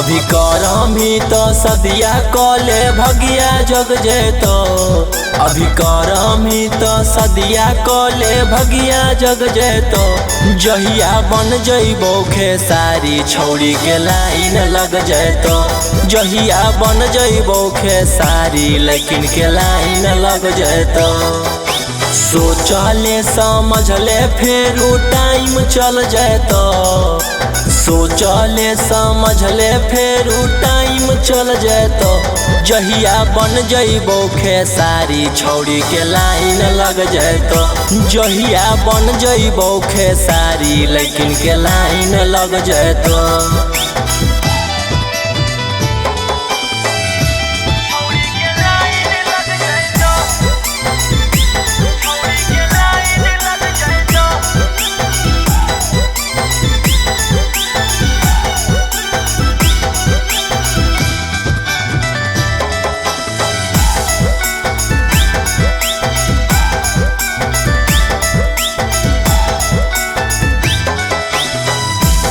अभी करमी तो सदिया कले भगिया जग जेतो। अभी करमी तो सदिया कले भगिया जग जेतो। जहिया बन जइबो खेसारी छौड़ी के लाइन लग जेतो। जहिया बन जइबो खेसारी लेकिन के लाइन लग जेतो। सोचले समझले फेरू टाइम चल जेतो। सोचले समझले फेरू टाइम चल जेतो। जहिया बन जइबो खेसारी छौड़ी के लाइन लग जेतो। जहिया बन जइबो खेसारी लेकिन के लाइन लग जेतो।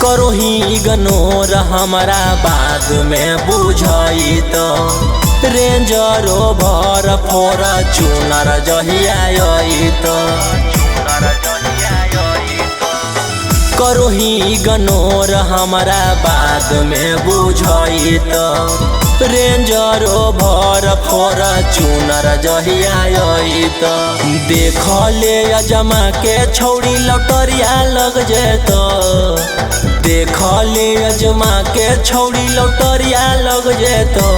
करो ही इग्नोर हमरा बाद में बुझाई तो। रेंजरो भर फॉर्च्यूनर जहिया आई तो। करो ही इग्नोर हमरा बाद में बुझाई तो। रेंजरो भर फॉर्च्यूनर जहिया आई तो। देख ले अजमा के छौड़ी लौटरिया लग जेतो। देख ले अजमा के छौड़ी लौटरिया लग जेतो।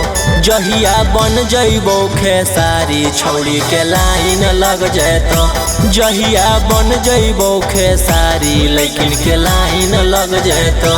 जहिया बन जइबो खेसारी छौड़ी के लाइन लग जेतो। जहिया बन जइबो खेसारी लेकिन के लाइन लग जेतो।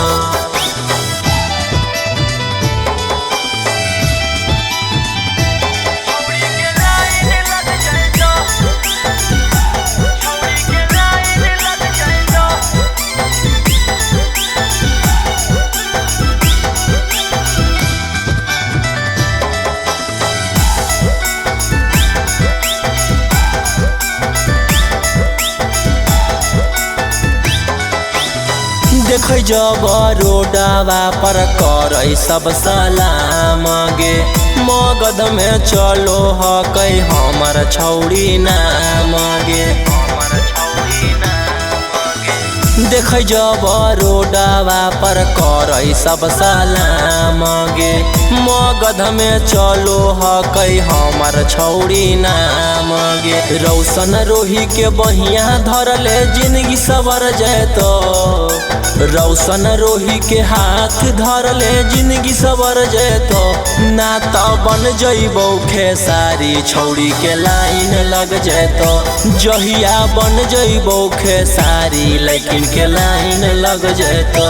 देख जब रोडवा पर करे सब सलाम गे। मगध में चलो हकै हमर छौड़ी नाम गे। देख जब रोडवा पर करे सब सलाम गे। मगध में चलो हकै हमर छौड़ी नाम गे। रौशन रोही के बहिया धरले जिंदगी सवर जेतो। रौशन रोही के हाथ धरले जिंदगी सवर जेतो। ना तो बन जइबो खेसारी छौड़ी के लाइन लग जेतो। जहिया बन जइबो खेसारी लेकिन के लाइन लग जेतो।